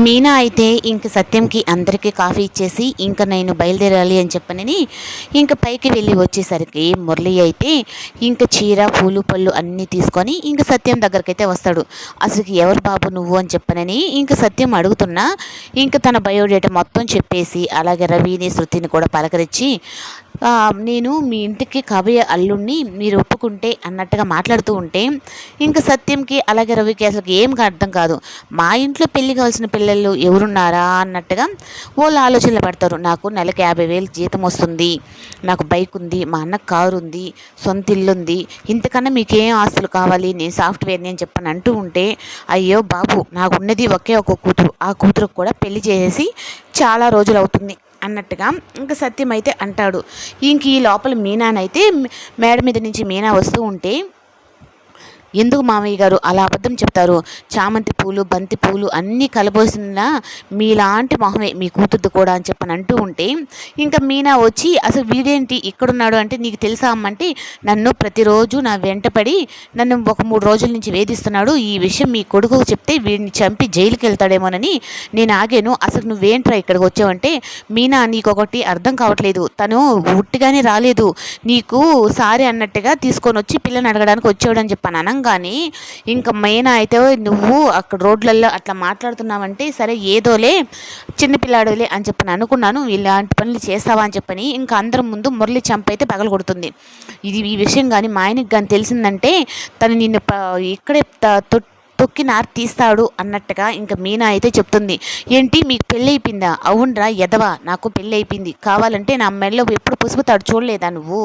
మీనా అయితే ఇంక సత్యంకి అందరికీ కాఫీ ఇచ్చేసి ఇంక నేను బయలుదేరాలి అని చెప్పనని ఇంక పైకి వెళ్ళి వచ్చేసరికి మురళి అయితే ఇంక చీర పూలు పళ్ళు అన్నీ తీసుకొని ఇంక సత్యం దగ్గరికి అయితే వస్తాడు. అసలు ఎవరు బాబు నువ్వు అని చెప్పనని ఇంక సత్యం అడుగుతున్నా ఇంక తన బయోడేటా మొత్తం చెప్పేసి అలాగే రవిని శృతిని కూడా పలకరించి నేను మీ ఇంటికి కాబోయే అల్లుడిని మీరు ఒప్పుకుంటే అన్నట్టుగా మాట్లాడుతూ ఉంటే ఇంక సత్యంకి అలాగే రవికి అసలు ఏం అర్థం కాదు. మా ఇంట్లో పెళ్లి కావాల్సిన పిల్లలు ఎవరున్నారా అన్నట్టుగా వాళ్ళు ఆలోచనలు పడతారు. నాకు నెలకు 50,000 జీతం వస్తుంది, నాకు బైక్ ఉంది, మా అన్నకు కారు ఉంది, సొంత ఇల్లు ఉంది, ఇంతకన్నా మీకేం ఆస్తులు కావాలి, నేను సాఫ్ట్వేర్ని అని చెప్పని అంటూ ఉంటే అయ్యో బాబు నాకున్నది ఒకే ఒక కూతురు, ఆ కూతురుకు కూడా పెళ్లి చేసేసి చాలా రోజులు అవుతుంది అన్నట్టుగా ఇంకా సత్యం అయితే అంటాడు. ఇంక ఈ లోపల మీనానైతే మేడ మీద నుంచి మీనా వస్తూ ఉంటే ఎందుకు మామయ్య గారు అలా అబద్ధం చెప్తారు, చామంతి పూలు బంతి పూలు అన్నీ కలబోసిన మీలాంటి మొహమే మీ కూతుర్ది కూడా అని చెప్పని అంటూ ఉంటే ఇంకా మీనా వచ్చి అసలు వీడేంటి ఇక్కడున్నాడు అంటే నీకు తెలుసా అమ్మంటే నన్ను ప్రతిరోజు నా వెంటపడి నన్ను ఒక 3 రోజుల నుంచి వేధిస్తున్నాడు, ఈ విషయం మీ కొడుకు చెప్తే వీడిని చంపి జైలుకి వెళ్తాడేమోనని నేను ఆగాను, అసలు నువ్వేంట్రా ఇక్కడికి వచ్చావంటే మీనా నీకొకటి అర్థం కావట్లేదు, తను ఉట్టిగానే రాలేదు, నీకు సారీ అన్నట్టుగా తీసుకొని వచ్చి పిల్లని అడగడానికి వచ్చాడని చెప్పాను అనంగా కానీ ఇంకా మెయిన్ అయితే నువ్వు అక్కడ రోడ్లలో అట్లా మాట్లాడుతున్నావంటే సరే ఏదోలే చిన్నపిల్లాడులే అని చెప్పని అనుకున్నాను, ఇలాంటి పనులు చేస్తావా అని చెప్పని ఇంకా అందరం ముందు మురళి చంప అయితే పగల కొడుతుంది. ఈ విషయం కానీ మా ఆయనకి కానీ తెలిసిందంటే తను నిన్ను ఇక్కడే తొక్కి నారు తీస్తాడు అన్నట్టుగా ఇంకా మీనా అయితే చెప్తుంది. ఏంటి మీకు పెళ్ళి అయిపోయిందా? అవునరా ఎదవా నాకు పెళ్ళి అయిపోయింది, కావాలంటే నా మెడలో ఎప్పుడు పసుపు తాడు చూడలేదా నువ్వు?